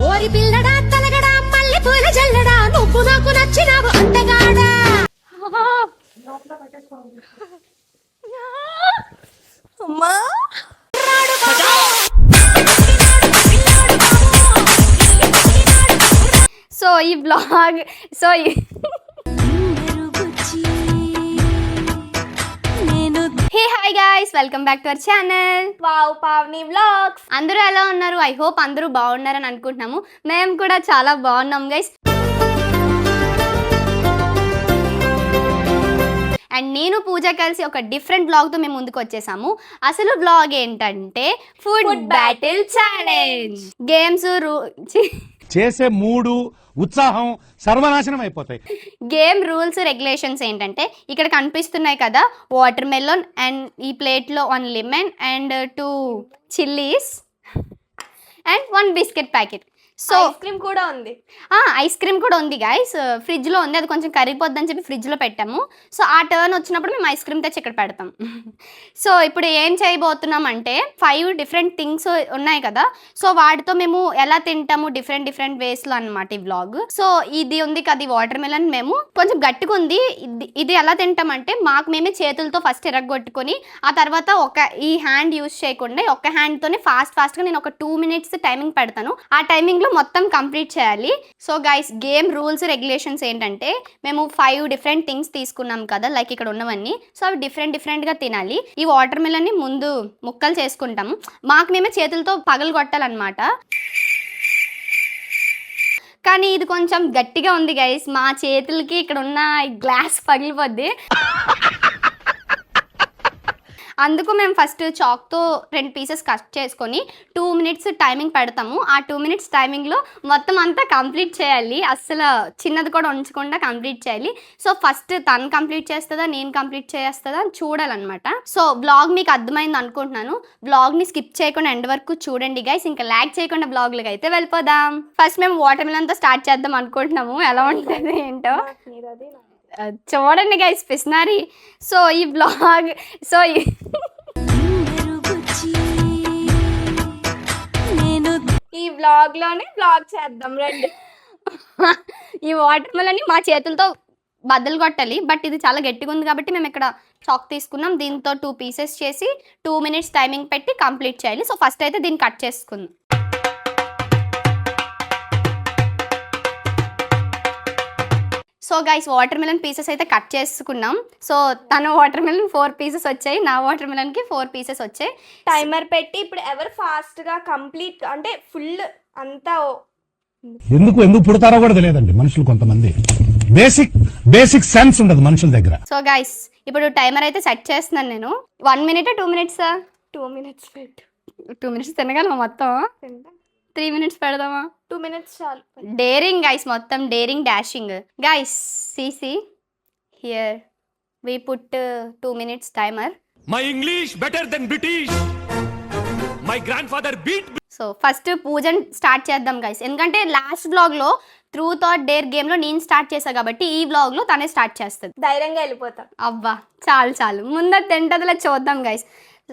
ఓరి పిల్లడా తలగడా మల్లె పూల జల్లడా నువ్వు నాకు నచ్చినావు అంతగాడా. అమ్మా సో ఈ blog hey hi guys, welcome back to our channel wow Pavani vlogs. అందరూ ఎలా ఉన్నారు? ఐ హోప్ అందరూ బాగున్నారని అనుకుంటున్నాము. మేము కూడా చాలా బాగున్నాం గైస్. అండ్ నేను పూజ కలిసి ఒక డిఫరెంట్ బ్లాగ్తో మేము ముందుకు వచ్చేసాము. అసలు బ్లాగ్ ఏంటంటే ఫుడ్ బ్యాటిల్ ఛాలెంజ్. గేమ్స్ చేసే మూడు ఉత్సాహం సర్వనాశనం అయిపోతాయి. గేమ్ రూల్స్ రెగ్యులేషన్స్ ఏంటంటే ఇక్కడ కనిపిస్తున్నాయి కదా, వాటర్ మెలోన్ అండ్ ఈ ప్లేట్లో 1 lemon and 2 chillies and 1 biscuit packet. So ice cream కూడా ఉంది. ఐస్ క్రీమ్ కూడా ఉంది గైస్, ఫ్రిడ్జ్లో ఉంది. అది కొంచెం కరిగిపోద్దని చెప్పి ఫ్రిడ్జ్లో పెట్టాము. సో ఆ టర్న్ వచ్చినప్పుడు మేము ఐస్ క్రీమ్ తెచ్చి ఇక్కడ పెడతాం. సో ఇప్పుడు ఏం చేయబోతున్నాం అంటే 5 డిఫరెంట్ థింగ్స్ ఉన్నాయి కదా, సో వాటితో మేము ఎలా తింటాము డిఫరెంట్ వేస్లో అనమాట ఈ వ్లాగ్. సో ఇది ఉంది కదా, వాటర్ మెలన్ మేము కొంచెం గట్టిగా ఉంది. ఇది ఎలా తింటామంటే మాకు మేమే చేతులతో ఫస్ట్ ఎరగొట్టుకొని ఆ తర్వాత ఈ హ్యాండ్ యూజ్ చేయకుండా ఒక్క హ్యాండ్తోనే ఫాస్ట్గా నేను ఒక 2 minutes టైమింగ్ పెడతాను. ఆ టైమింగ్లో మొత్తం కంప్లీట్ చేయాలి. So guys, game rules regulations ఏంటంటే మేము 5 డిఫరెంట్ థింగ్స్ తీసుకున్నాం కదా, లైక్ ఇక్కడ ఉన్నవన్నీ. సో అవి డిఫరెంట్గా తినాలి. ఈ వాటర్ మిలన్ని ముందు ముక్కలు చేసుకుంటాము. మాకు మేమే చేతులతో పగలు కొట్టాలన్నమాట. కానీ ఇది కొంచెం గట్టిగా ఉంది గైస్, మా చేతులకి ఇక్కడ ఉన్న గ్లాస్ పగిలిపోద్ది. అందుకు మేము ఫస్ట్ చాక్తో 2 pieces కట్ చేసుకొని 2 minutes టైమింగ్ పెడతాము. ఆ 2 minutes టైమింగ్లో మొత్తం అంతా కంప్లీట్ చేయాలి. అస్సలు చిన్నది కూడా ఉంచకుండా కంప్లీట్ చేయాలి. సో ఫస్ట్ తను కంప్లీట్ చేస్తుందా నేను కంప్లీట్ చేస్తుందా అని చూడాలన్నమాట. సో బ్లాగ్ మీకు అర్థమైంది అనుకుంటున్నాను. బ్లాగ్ని స్కిప్ చేయకుండా ఎండ్ వరకు చూడండి గైస్. ఇంకా ల్యాగ్ చేయకుండా బ్లాగ్లోకి అయితే వెళ్ళిపోదాం. ఫస్ట్ మేము వాటర్ మిలన్తో స్టార్ట్ చేద్దాం అనుకుంటున్నాము. ఎలా ఉంటుంది ఏంటో చూడండి గైస్, పిసినారి. సో ఈ బ్లాగ్ ఈ వ్లాగ్ లోనే వ్లాగ్ చేద్దాం రండి. ఈ వాటర్ మిలన్ని మా చేతులతో బద్దలు కొట్టాలి. బట్ ఇది చాలా గట్టిగా ఉంది కాబట్టి మేము ఇక్కడ చాక్ తీసుకున్నాం. దీంతో 2 pieces చేసి 2 minutes టైమింగ్ పెట్టి కంప్లీట్ చేయాలి. సో ఫస్ట్ అయితే దీన్ని కట్ చేసుకుందాం. So guys, water melon pieces అయితే కట్ చేసుకున్నాం. సో తన వాటర్ మిలన్ 4 pieces వచ్చాయి, నా వాటర్ మిలన్కి 4 pieces వచ్చాయి. టైమర్ పెట్టి ఇప్పుడు ఎవరు ఫాస్ట్ గా కంప్లీట్ అంటే ఫుల్ అంతా ఎందుకు పుడతారో కూడా తెలియదండి మనుషులు. కొంతమంది బేసిక్ సెన్స్ ఉండదు మనుషుల దగ్గర. సో గైస్, ఇప్పుడు టైమర్ అయితే సెట్ చేస్తున్నాను నేను. 1 minute 2 minutes 2 minutes పెట్టు. 2 minutes తినగలమా మొత్తం? 3 minutes పెడదామా? 2 minutes చాలు. డేరింగ్ గైస్, మొత్తం daring dashing guys. see here we put 2 minutes timer. My English better than British. My grandfather beat. So first పూజని స్టార్ట్ చేద్దాం గైస్. ఎందుకంటే లాస్ట్ బ్లాగ్లో ట్రూత్ ఆర్ డేర్ గేమ్లో నేను స్టార్ట్ చేశాను కాబట్టి ఈ బ్లాగ్లో తనే స్టార్ట్ చేస్తుంది. ధైర్యంగా వెళ్ళిపోతాం. అవ్వా చాలు ముందర తింటదిలా చూద్దాం గైస్.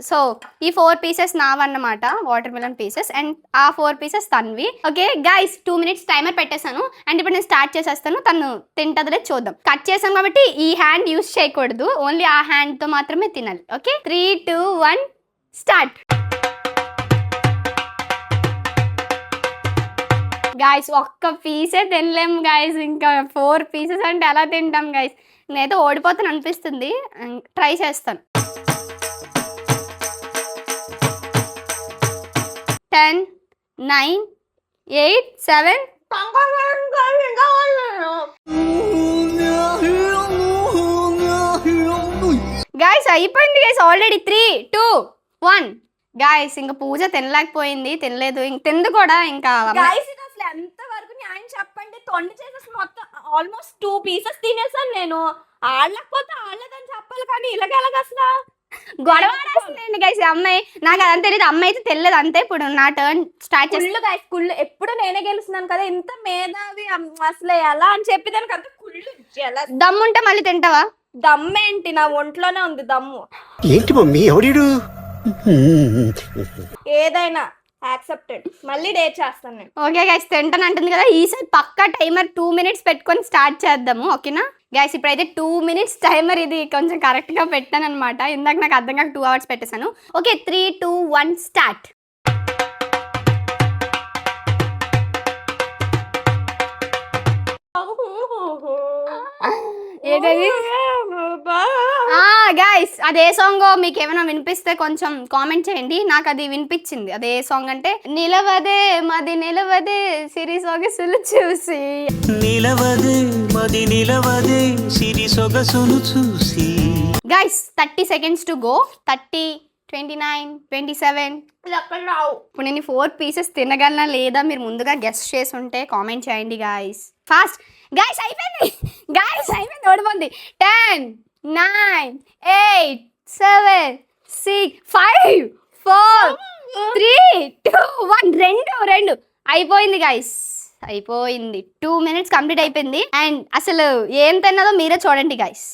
సో ఈ 4 pieces నావన్నమాట, వాటర్ మిలన్ పీసెస్, అండ్ ఆ 4 pieces Tanvi. Okay guys, 2 minutes timer పెట్టేశాను. అండ్ ఇప్పుడు నేను స్టార్ట్ చేసేస్తాను, తను తింటదిలే చూద్దాం. కట్ చేసాం కాబట్టి ఈ హ్యాండ్ యూజ్ చేయకూడదు, ఓన్లీ ఆ హ్యాండ్తో మాత్రమే తినాలి. Okay 3, 2, 1 start. గాయస్, ఒక్క పీసే తినలేము గాయస్, ఇంకా 4 pieces అంటే ఎలా తింటాం గాయస్? నేనైతే ఓడిపోతాను అనిపిస్తుంది, ట్రై చేస్తాను. 10, 9, 8, 7 గాయస్ అయిపోయింది గాయస్ ఆల్రెడీ. 3, 2, 1 గాయస్. ఇంకా పూజ తినలేకపోయింది, తినలేదు, ఇంక తింది కూడా. ఇంకా గాయస్ ఇది అసలు ఎంత వరకు న్యాయం చెప్పండి. తొండి చేసేసి మొత్తం ఆల్మోస్ట్ 2 pieces తినేసాను నేను. ఆడలేకపోతే ఆడలేదని చెప్పాలి, కానీ ఇలాగెలాగ అసలు గొడవ రాసిందండి గైస్ అమ్మాయి. నాకు అదంతా తెలియదు, అమ్మాయి అయితే తెలియదు అంతే. ఇప్పుడు నా టర్న్ స్టార్ట్ చేసి గైస్ కుళ్ళు ఎప్పుడు నేనే గెలుస్తున్నాను కదా, ఇంత మేధావి అసలు ఎలా అని చెప్పి దానికి అంత కుళ్ళు దమ్ముంటే మళ్ళీ తింటావా? దమ్మేంటి, నా ఒంట్లోనే ఉంది దమ్ము. ఏంటి మమ్మీ ఎవడు? ఏదైనా యాక్సెప్టెడ్. మళ్ళీ డేట్ చేస్తాను నేను. ఓకే గైస్, తింటాను అంటుంది కదా, ఈసారి పక్కా టైమర్ 2 minutes పెట్టుకొని స్టార్ట్ చేద్దాము, ఓకేనా గైస్? ఇప్పుడైతే 2 minutes టైమర్, ఇది కొంచెం కరెక్ట్గా పెట్టాను అనమాట. ఇందాక నాకు అర్థం కాక 2 hours పెట్టేశాను. Okay, 3, 2, 1 start. ఏంటది గైస్? అదే సాంగ్ మీకు ఏమైనా వినిపిస్తే కొంచెం కామెంట్ చేయండి. నాకు అది వినిపించింది. అదే సాంగ్ అంటే నిలవదే మది నిలవదే సిరి సొగసులు చూసి, నిలవదే మది నిలవదే సిరి సొగసులు చూసి. Guys 30 seconds to go. 30, 29, 27. ఇప్పుడు నేను 4 pieces తినగలనా లేదా మీరు ముందుగా గెస్ట్ చేసి ఉంటే కామెంట్ చేయండి గైస్. ఫాస్ట్ గైస్, అయిపోయింది గైస్, అయిపోయింది, ఓడిపోయింది. 10, 9, 8, 7, 6, 5, 4, 3, 2, 1. రెండు అయిపోయింది గైస్, అయిపోయింది. 2 minutes కంప్లీట్ అయిపోయింది. అండ్ అసలు ఏం తిన్నదో మీరే చూడండి గైస్.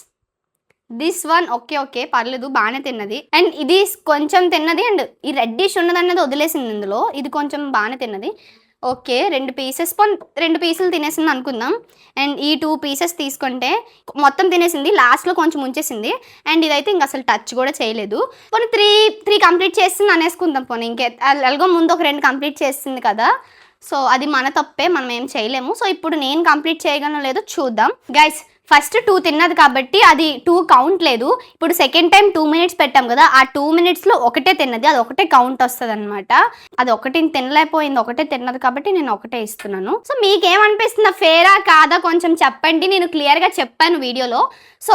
దిస్ వన్ ఓకే పర్లేదు, బాగానే తిన్నది. అండ్ ఇది కొంచెం తిన్నది. అండ్ ఈ రెడ్డిష్ ఉన్నది అన్నది వదిలేసింది ఇందులో. ఇది కొంచెం బాగానే తిన్నది. ఓకే, 2 పీసులు తినేసింది అనుకుందాం. అండ్ ఈ 2 pieces తీసుకుంటే మొత్తం తినేసింది, లాస్ట్లో కొంచెం ఉంచేసింది. అండ్ ఇదైతే ఇంక అసలు టచ్ కూడా చేయలేదు. పోనీ 3 కంప్లీట్ చేసింది అనేసుకుందాం. పోనీ ఎలాగో ముందు ఒక 2 కంప్లీట్ చేసింది కదా, సో అది మన తప్పే, మనం ఏం చేయలేము. సో ఇప్పుడు నేను కంప్లీట్ చేయగలనో లేదో చూద్దాం గైస్. ఫస్ట్ 2 తిన్నది కాబట్టి అది 2 కౌంట్ లేదు. ఇప్పుడు సెకండ్ టైం 2 minutes పెట్టాం కదా, ఆ 2 minutesలో ఒకటే తిన్నది, అది ఒకటే కౌంట్ వస్తుంది అనమాట. అది ఒకటి తినలేకపోయింది, ఒకటే తిన్నది కాబట్టి నేను ఒకటే ఇస్తున్నాను. సో మీకేమనిపిస్తుందా, ఫేరా కాదా కొంచెం చెప్పండి. నేను క్లియర్గా చెప్పాను వీడియోలో. సో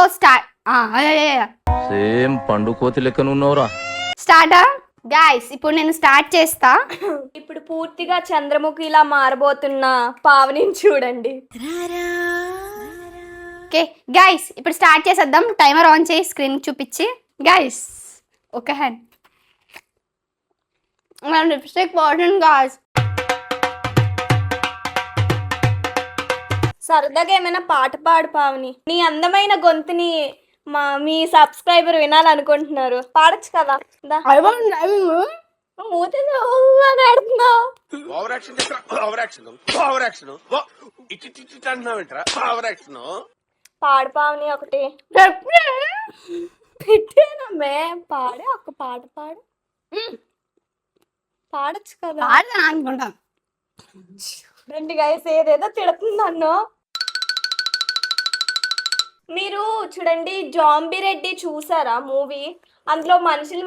సేమ్ పండు కోతి లెక్కనున్నవరా. స్టార్టా గైస్? ఇప్పుడు నేను స్టార్ట్ చేస్తా. ఇప్పుడు పూర్తిగా చంద్రముఖిలా మారబోతున్న పావనిని చూడండి. ఓకే గైస్, ఇప్పుడు స్టార్ట్ చేసేద్దాం. టైమర్ ఆన్ చేసి స్క్రీన్ చూపించి. గైస్ ఒక హ్యాండ్ లిప్స్టిక్ పౌడర్ గాయ్స్. సరదాగా ఏమైనా పాట పాడు పావని. నీ అందమైన గొంతుని మీ సబ్స్క్రైబర్ వినాలనుకుంటున్నారు, పాడచ్చు కదా. పాడు పావని ఒకటి పెట్టేనమ్మే, పాడే ఒక పాట పాడు. పాడచ్చు కదా అనుకుంటా. రెండు గైస్ ఏదేదో తిడుతుంది నన్ను. మీరు చూడండి, జాంబీ రెడ్డి చూసారా మూవీ? అందులో మనుషులు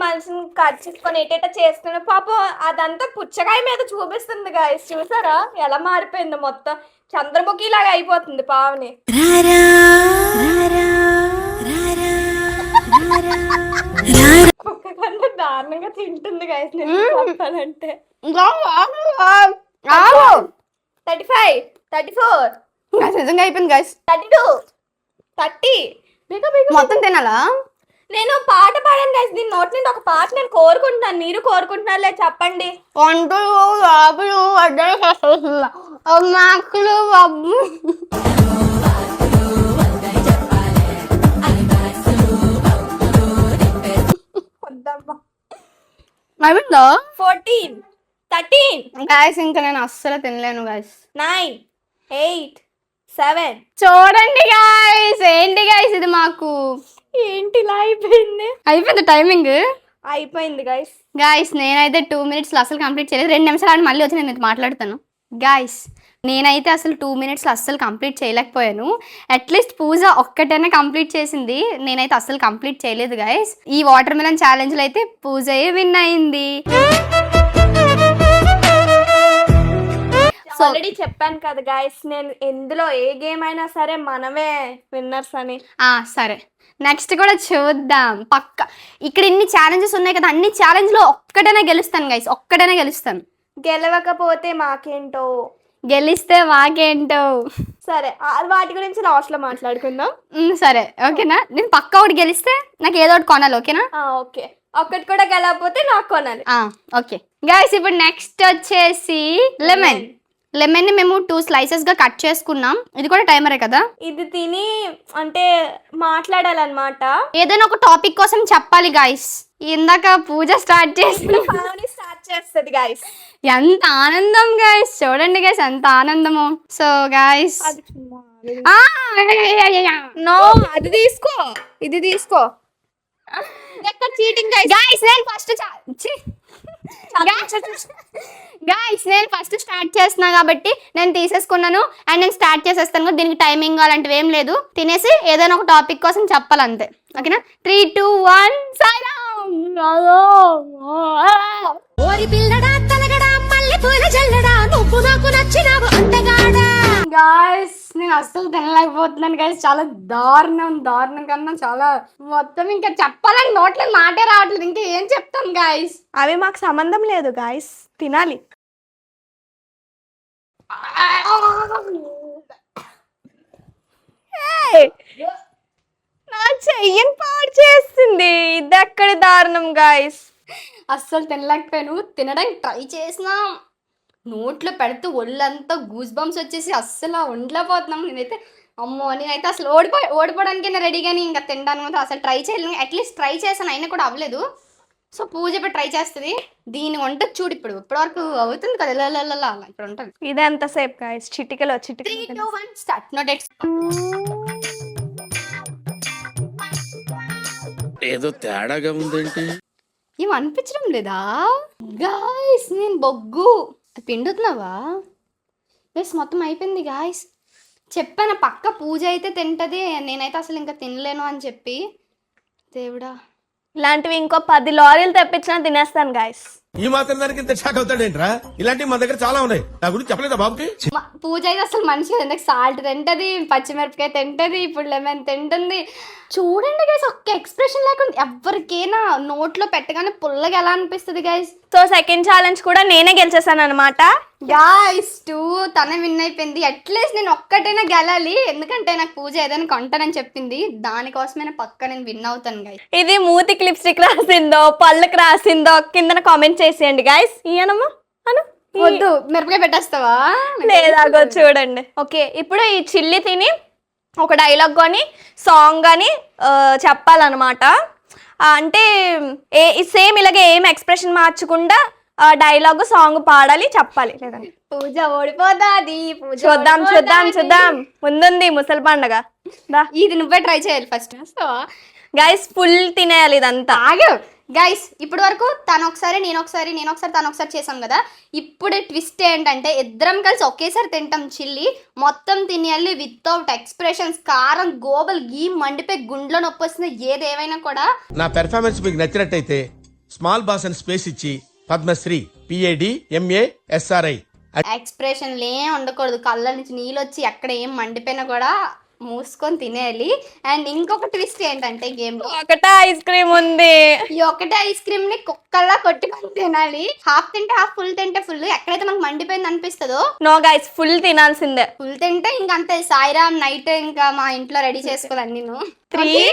కట్ చేసుకొని ఏటేటా చేస్తున్న పాపం అదంతా పుచ్చకాయ మీద చూపిస్తుంది గాయస్. చూసారా ఎలా మారిపోయింది, మొత్తం చంద్రముఖి లాగా అయిపోతుంది పావని. ఒక్కకన్నా దారుణంగా తింటుంది గాయస్ నేను చెప్పాలంటే. 35, 34 నిజంగా అయిపోయింది గైస్. 32, 30. మొత్తం తినాలా? నేను పాట పాడాను గైస్, దీని నోటి నుండి ఒక పాట నేను కోరుకుంటున్నాను. మీరు కోరుకుంటున్నారులే, చెప్పండి. అయిపోయిందా? 14, 13. గైస్ ఇంకా నేను అస్సలు తినలేను గైస్. 9, 8, 7. చూడండి గైస్, ఏంటి గైస్ ఇది మాకు ఏంటి ఇలా అయిపోయింది? అయిపోయింది టైమింగ్, అయిపోయింది గైస్. గైస్ నేనైతే 2 minutesలో అసలు కంప్లీట్ చేయలేదు. 2 నిమిషాలు ఆడి మళ్ళీ వచ్చి నేను మీతో మాట్లాడతాను. గైస్ నేనైతే అసలు 2 minutesలో అస్సలు కంప్లీట్ చేయలేకపోయాను. అట్లీస్ట్ పూజ ఒక్కటైనా కంప్లీట్ చేసింది, నేనైతే అస్సలు కంప్లీట్ చేయలేదు గైస్. ఈ వాటర్ మిలన్ ఛాలెంజ్లో అయితే పూజయే విన్ అయింది. ఆల్రెడీ చెప్పాను కదా గైస్, నేను ఎందులో ఏ గేమ్ అయినా సరే మనమే విన్నర్స్ అని. సరే నెక్స్ట్ కూడా చూద్దాం పక్క. ఇక్కడ ఇన్ని ఛాలెంజెస్ ఉన్నాయి కదా, అన్ని ఛాలెంజ్లో ఒక్కటైనా గెలుస్తాను గైస్, ఒక్కటైనా గెలుస్తాను. గెలవకపోతే మాకేంటో, గెలిస్తే మాకేంటో. సరే వాటి గురించి లాస్ట్ లో మాట్లాడుకుందాం. సరే ఓకేనా? నేను పక్క ఒకటి గెలిస్తే నాకు ఏదో ఒకటి కొనాలి, ఓకేనా? ఓకే, ఒక్కటి కూడా గెలవకపోతే నాకు కొనాలి. ఓకే గైస్, ఇప్పుడు నెక్స్ట్ వచ్చేసి లెమన్. లెమన్ ని మేము 2 slices గా కట్ చేసుకున్నాం. ఇది కూడా టైమరే కదా. ఇది తిని అంటే మాట్లాడాలన్నమాట. ఏదైనా ఒక టాపిక్ కోసం చెప్పాలి గైస్. ఇందాక పూజ స్టార్ట్ చేసి పావని స్టార్ట్ చేస్తుంది గైస్. ఎంత ఆనందం గైస్, చూడండి గైస్ ఎంత ఆనందము. సో గైస్ నో, అది తీసుకో, ఇది తీసుకో. చీటింగ్ గైస్ నేను ఫస్ట్ గైస్ నేను ఫస్ట్ స్టార్ట్ చేస్తున్నా కాబట్టి నేను తీసేసుకున్నాను అండ్ నేను స్టార్ట్ చేసేస్తాను. దీనికి టైమింగ్ అలాంటివి ఏం లేదు, తినేసి ఏదైనా ఒక టాపిక్ కోసం చెప్పాలి అంతే. ఓకేనా? 3, 2, 1 ఓరి పిల్లడా తలగడా మల్లె పూల జల్లడా నువ్వు నాకు నచ్చినావు అంతగాడా. గాయస్ నేను అస్సలు తినలేకపోతున్నాను గైస్, చాలా దారుణం కన్నా చాలా మొత్తం ఇంకా చెప్పాలని నోట్లో మాటే రావట్లేదు, ఇంకా ఏం చెప్తాం గాయస్. అవి మాకు సంబంధం లేదు గాయస్, తినాలి. నా చెయ్యని పాడు చేస్తుంది, ఇది ఎక్కడి దారుణం గాయస్. అస్సలు తినలేకపోయాను, తినడానికి ట్రై చేసినా నోట్లో పెడితే ఒళ్ళంతా గూస్ బంప్స్ వచ్చేసి అస్సలు ఉండలేకపోతున్నాం. నేనైతే అసలు ఓడిపోవడానికి రెడీ, కానీ ఇంకా తినడానికి మాత్రం అసలు ట్రై చేయలేను. అట్లీస్ట్ ట్రై చేశాను అయినా కూడా అవ్వలేదు. సో పూజ ఇప్పుడు ట్రై చేస్తుంది, దీని వంట చూడు ఇప్పటివరకు అవుతుంది కదా, అలా ఇప్పుడు ఉంటుంది. ఇది ఎంతసేపు గాయస్? చిటికలో 3, 2, 1 స్టార్ట్. No dates. ఏదో తేడాగా ఉందేంటి? ఏం అనిపించడం లేదా గాయస్? నేను బొగ్గు పిండుతున్నావా బస్? మొత్తం అయిపోయింది గాయస్. చెప్పాను పక్క పూజ అయితే తింటది, నేనైతే అసలు ఇంకా తినలేను అని చెప్పి. దేవుడా, ఇలాంటివి ఇంకో 10 లారీలు తెప్పించినా తినేస్తాను గాయస్. ఈ మాత్రం దానికి ఇంత షాక్ అవుతాడేంట్రా? ఇలాంటివి మా దగ్గర చాలా ఉన్నాయి, నా గురించి చెప్పలేదా బాబుకి? పూజ అయితే అసలు మనిషి ఎందుకు సాల్ట్ తింటది, పచ్చిమిరపకాయ తింటది, ఇప్పుడు లెమన్ తింటుంది. చూడండి గైస్, ఒక్క ఎక్స్ప్రెషన్ లేకుండా ఎవరికైనా నోట్లో పెట్టగానే పుల్లగా ఎలా అనిపిస్తుంది గైస్. సో సెకండ్ ఛాలెంజ్ కూడా నేనే గెలిచేసాను అనమాట గాయస్. 2 తనే విన్ అయిపోయింది. అట్లీస్ట్ నేను ఒక్కటైనా గెలాలి, ఎందుకంటే నాకు పూజ ఏదైనా కొంటానని చెప్పింది, దానికోసమైనా పక్క నేను విన్ అవుతాను గైస్. ఇది మూతికి లిప్స్టిక్ రాసిందో పళ్ళకి రాసిందో కింద కామెంట్ చేసేయండి గైస్. ఇయనమ్మా అను, వద్దు మిరపకాయ పెట్టేస్తావా? లేదాగో చూడండి. ఓకే, ఇప్పుడు ఈ చిల్లి తిని ఒక డైలాగ్ కానీ సాంగ్ కానీ చెప్పాలన్నమాట. అంటే సేమ్ ఇలాగే ఏం ఎక్స్ప్రెషన్ మార్చకుండా డైలాగ్ సాంగ్ పాడాలి, చెప్పాలి. లేదండి పూజ ఓడిపోతాది. చూద్దాం ముందుంది ముసలి పండగ. ఇది నువ్వే ట్రై చేయాలి ఫస్ట్. గైస్ ఫుల్ తినేయాలి ఇదంతా. ఆగు గైస్, ఇప్పటి వరకు తను ఒకసారి నేను ఒకసారి తను ఒకసారి చేసాం కదా. ఇప్పుడు ట్విస్ట్ ఏంటంటే ఇద్దరం కలిసి ఒకేసారి తింటాం చిల్లి, మొత్తం తినేయాలి వితౌట్ ఎక్స్ప్రెషన్స్. కారం గోబల్ గీ మండిపోయి గుండెలో నొప్పి వస్తుంది. ఏదేమైనా కూడా నా పెర్ఫార్మెన్స్ మీకు నచ్చినట్టయితే స్మాల్ బాస్ అని స్పేస్ ఇచ్చి పద్మశ్రీ PADMASRI ఎక్స్ప్రెషన్లు ఏం ఉండకూడదు, కళ్ళ నుంచి నీళ్ళు వచ్చి ఎక్కడ ఏం మండిపోయినా కూడా మూసుకొని తినేయాలి. అండ్ ఇంకొక ట్విస్ట్ ఏంటంటే గేమ్ లో ఒకటే ఐస్ క్రీమ్ ఉంది, ఈ ఒకటే ఐస్ క్రీమ్ ని కుక్కల్లా కొట్టుకొని తినాలి. హాఫ్ తింటే హాఫ్, ఫుల్ తింటే ఫుల్. ఎక్కడైతే మనకు మండిపోయింది అనిపిస్తుందో నో గైస్ ఫుల్ తినాల్సిందే. ఫుల్ తింటే ఇంకా అంతే, సాయిరామ్ నైట్ ఇంకా మా ఇంట్లో రెడీ చేసుకోవాలి నేను. 3,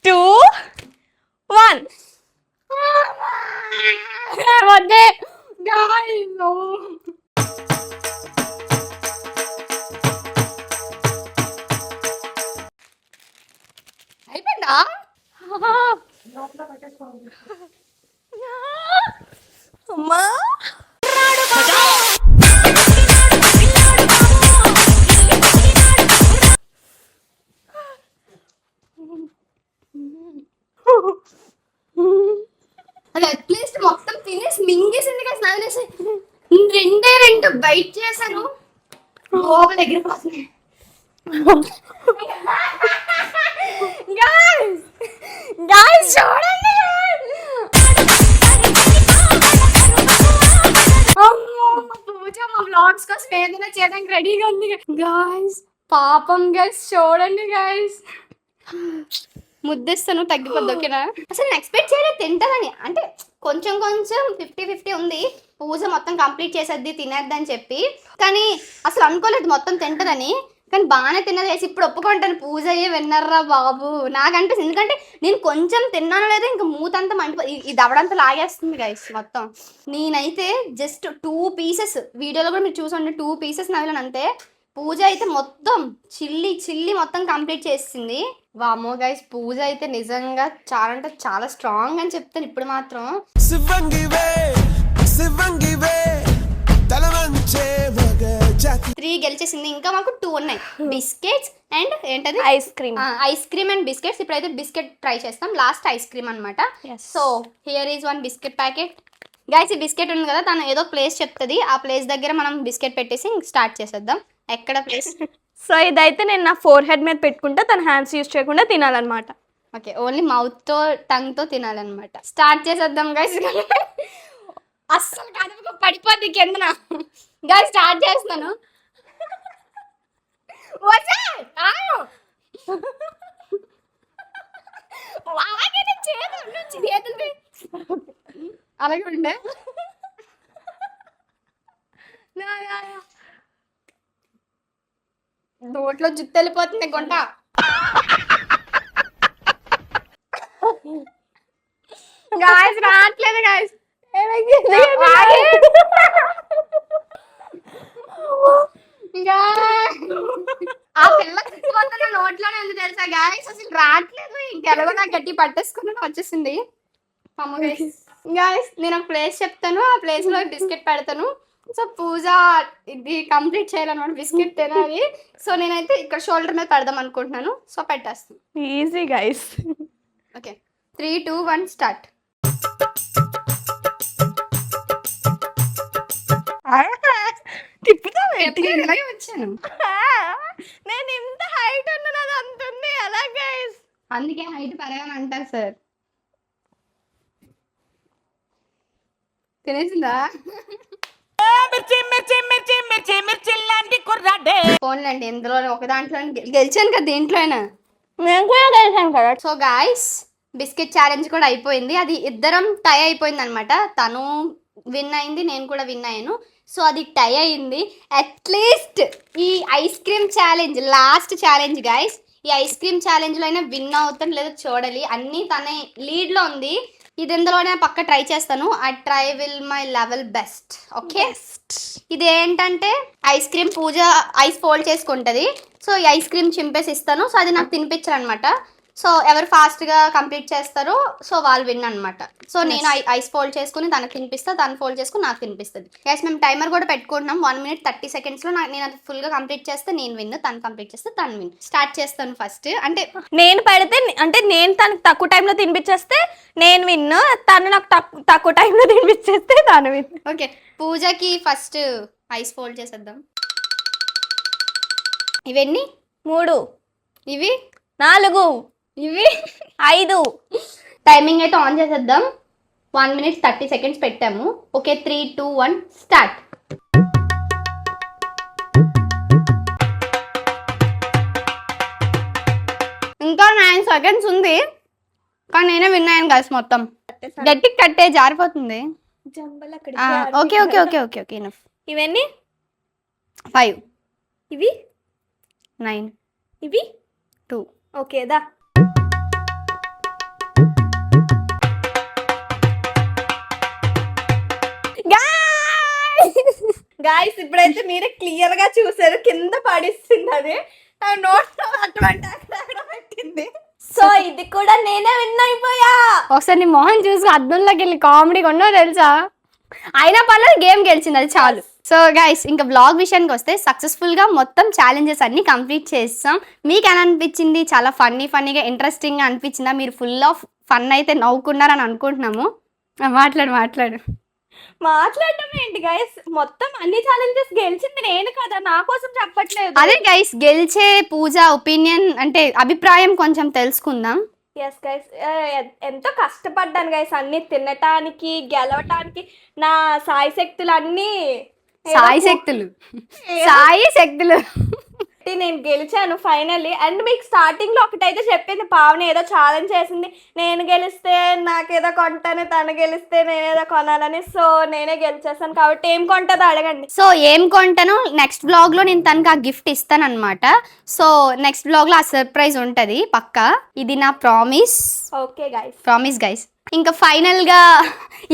2, 1 అయిపోయిందా? అమ్మా అది అట్లీస్ట్ మొత్తం తినేసి మింగేసింది కదా. స్నానం 2 బైట్ చేశాను, లోపల ఎగిరిపోతుంది. గాయ్స్ చూడండి, పూజ మా వ్లాగ్స్ కోసం ఏదైనా చేయడానికి రెడీగా ఉంది గాయ్స్. పాపం గైస్ చూడండి గాయ్స్, ముద్దిస్తాను తగ్గిపోద్ది. ఓకేనా? అసలు నేను ఎక్స్పెక్ట్ చేయలేదు తింటదని, అంటే కొంచెం 50-50 ఉంది. పూజ మొత్తం కంప్లీట్ చేసేద్ది తినేద్దని చెప్పి, కానీ అసలు అనుకోలేదు మొత్తం తింటదని. కానీ బాగానే తిన్నది వేసి ఇప్పుడు ఒప్పుకుంటాను, పూజ అయ్యే విన్నర్రా బాబు నాకు అనిపిస్తుంది. ఎందుకంటే నేను కొంచెం తిన్నాను లేదా ఇంకా మూతంతా ఇది దవడంతా లాగేస్తుంది గైస్ మొత్తం. నేనైతే జస్ట్ 2 pieces, వీడియోలో కూడా మీరు చూసండి 2 pieces నవ్వులను అంతే. పూజ అయితే మొత్తం చిల్లి మొత్తం కంప్లీట్ చేసింది. వామో గైస్, పూజ అయితే నిజంగా చాలా అంటే చాలా స్ట్రాంగ్ అని చెప్తాను ఇప్పుడు మాత్రం. 3 గెలిచేసింది. ఇంకా మాకు 2 ఉన్నాయి, బిస్కెట్స్ అండ్ ఏంటది ice cream. Ice cream and biscuits. ఇప్పుడైతే బిస్కెట్ ట్రై చేస్తాం, లాస్ట్ ఐస్ క్రీమ్ అనమాట. So here is 1 biscuit packet. Guys ఈ బిస్కెట్ ఉంది కదా, తను ఏదో ప్లేస్ చెప్తుంది, ఆ ప్లేస్ దగ్గర మనం బిస్కెట్ పెట్టేసి స్టార్ట్ చేసేద్దాం. ఎక్కడ ప్లేస్? సో ఇదైతే నేను నా ఫోర్ హెడ్ మీద పెట్టుకుంటా, తన హ్యాండ్స్ యూజ్ చేయకుండా తినాలన్నమాట. ఓకే, ఓన్లీ మౌత్తో టంగ్తో తినాలన్నమాట. స్టార్ట్ చేసేద్దాం గైస్. అస్సలు కడుపుకు పడిపోద్ది కిందన. గైస్ స్టార్ట్ చేస్తున్నాను. అలాగే ఉండే నోట్లో జుట్టు వెళ్ళిపోతుంది గుంట. గాయస్ రావట్లేదు గాయస్. ఆ పిల్ల తిట్టుకుంటున్న నోట్లోనే ఉంది తెలుసా గాయస్, అసలు రావట్లేదు. ఇంకెలాగో నాకు గట్టి పట్టేసుకుని వచ్చేసింది. గాయస్ నేను ఒక ప్లేస్ చెప్తాను, ఆ ప్లేస్ లో బిస్కెట్ పెడతాను. సో పూజ ఇది కంప్లీట్ చేయాలన్నమాట, బిస్కెట్ తినాలి. సో నేనైతే ఇక్కడ షోల్డర్ మీద పెడదాం అనుకుంటున్నాను. సో పెట్టేస్తాను. Easy guys. Okay 3, 2, 1 start. వచ్చాను నేను ఇంత హైట్ ఉన్నాను, అది అంత ఉంది. ఎలా గైస్? అందుకే హైట్ పెరగాలని అంటారు సార్. తినేసిందా? ఫోన్లండి, ఇందులో ఒక దాంట్లో గెలిచాను కదా, దీంట్లోనే నేను కూడా గెలిచాను కదా. సో గాయస్ బిస్కెట్ ఛాలెంజ్ కూడా అయిపోయింది. అది ఇద్దరం టై అయిపోయింది అనమాట. తను విన్ అయింది, నేను కూడా విన్ అయ్యాను. సో అది టై అయింది. అట్లీస్ట్ ఈ ice cream challenge last challenge guys. ఈ ఐస్ క్రీమ్ ఛాలెంజ్లో అయినా విన్ అవుతాను లేదో చూడాలి. అన్నీ తనే లీడ్లో ఉంది. ఇది ఎందులోనే పక్క ట్రై చేస్తాను. I try will my level best. Okay, ఇది ఏంటంటే ఐస్ క్రీమ్ పూజ ఐస్ ఫోల్డ్ చేసుకుంటుంది. సో ఈ ఐస్ క్రీమ్ చింపేసి ఇస్తాను. సో అది నాకు తినిపించారు అనమాట. సో ఎవరు ఫాస్ట్గా కంప్లీట్ చేస్తారో సో వాళ్ళు విన్ అనమాట. సో నేను ఐస్ ఫోల్డ్ చేసుకుని తనకు తినిపిస్తా, తను ఫోల్డ్ చేసుకుని నాకు తినిపిస్తుంది. ఎస్ మేము టైమర్ కూడా పెట్టుకుంటున్నాం. 1 minute 30 seconds నేను అది ఫుల్గా కంప్లీట్ చేస్తే నేను విన్, తను కంప్లీట్ చేస్తే తను విన్. స్టార్ట్ చేస్తాను ఫస్ట్. అంటే నేను పెడితే అంటే నేను తనకు తక్కువ టైంలో తినిపించేస్తే నేను విన్, తను నాకు తక్కువ టైంలో తినిపించేస్తే తను విన్. ఓకే పూజకి ఫస్ట్ ఐస్ ఫోల్డ్ చేసేద్దాం. ఇవన్నీ 3, ఇవి 4, ఇవి 5. టైమింగ్ అయితే ఆన్ చేసేద్దాం. 1 minute 30 seconds పెట్టాము. Okay 3, 2, 1 start. ఇంకా 9 seconds ఉంది, కానీ నేనే విన్ అయ్యాను కలిసి. మొత్తం గట్టికి కట్టే జారిపోతుంది. Okay okay okay okay okay enough. ఇవన్నీ 5, ఇవి 9, ఇవి 2. ఓకేదా? గాయస్ ఇప్పుడైతే మీరే క్లియర్ గా చూసారు, కింద పడిస్తుంది అది నోట్లో అటువంటి అక్కడ పెట్టింది. సో ఇది కూడా నేనే విన్ అయిపోయా. ఒకసారి నీ మోహన్ చూసి అద్దంలోకి వెళ్ళి కామెడీగా ఉన్నావు తెలుసా. అయినా పర్లేదు, గేమ్ గెలిచింది, అది చాలు. సో గైస్ ఇంకా బ్లాగ్ విషయానికి వస్తే సక్సెస్ఫుల్గా మొత్తం ఛాలెంజెస్ అన్ని కంప్లీట్ చేస్తాం. మీకు ఎలా అనిపించింది? చాలా ఫన్నీగా ఇంట్రెస్టింగ్గా అనిపించిందా? మీరు ఫుల్ ఆఫ్ ఫన్ అయితే నవ్వుకున్నారని అనుకుంటున్నాము. మాట్లాడు మాట్లాడటం ఏంటి గైస్, మొత్తం అన్ని ఛాలెంజెస్ గెలిచింది నేను కదా, నా కోసం చెప్పట్లేదు. అదే గైస్ గెలిచే పూజ ఒపీనియన్ అంటే అభిప్రాయం కొంచెం తెలుసుకుందాం. ఎస్ గైస్ ఎంతో కష్టపడ్డాను గైస్ అన్ని తినటానికి, గెలవటానికి. నా సాయి శక్తులు అన్నీ సాయి శక్తులు నేను గెలిచాను ఫైనల్లీ. అండ్ మీకు స్టార్టింగ్ లో ఒకటైతే చెప్పింది, పావని ఏదో ఛాలెంజ్ చేసింది, నేను గెలిస్తే నాకేదో కొంటాను, తను గెలిస్తే నేనేదో కొనాలని. సో నేనే గెలిచేసాను కాబట్టి ఏం కొంటుందో అడగండి. సో ఏం కొంటాను నెక్స్ట్ బ్లాగ్ లో నేను తనకి ఆ గిఫ్ట్ ఇస్తాను అనమాట. సో నెక్స్ట్ బ్లాగ్ లో ఆ సర్ప్రైజ్ ఉంటది పక్కా, ఇది నా promise. Okay guys, promise guys. ఇంకా ఫైనల్గా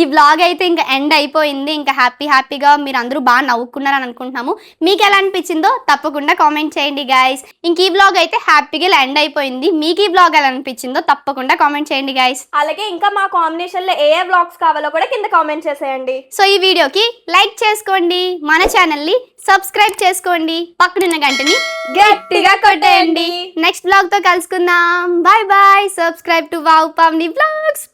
ఈ వ్లాగ్ అయితే ఇంకా ఎండ్ అయిపోయింది. ఇంకా హ్యాపీగా మీరు అందరూ బాగా నవ్వుకున్నారని అనుకుంటున్నాము. మీకు ఎలా అనిపించిందో తప్పకుండా కామెంట్ చేయండి గైస్. ఇంక ఈ వ్లాగ్ అయితే హ్యాపీగా ఎండ్ అయిపోయింది. మీకు ఈ వ్లాగ్ ఎలా అనిపించిందో తప్పకుండా కామెంట్ చేయండి గైస్. అలాగే ఇంకా మా కాంబినేషన్లో ఏ వ్లాగ్స్ కావాలో కూడా కింద కామెంట్ చేసేయండి. సో ఈ వీడియోకి లైక్ చేసుకోండి, మన ఛానల్ని సబ్స్క్రైబ్ చేసుకోండి, పక్కనున్న గంటని గట్టిగా కొట్టేయండి. నెక్స్ట్ వ్లాగ్తో కలుసుకుందాం. Bye bye. Subscribe to wow Pavani vlogs.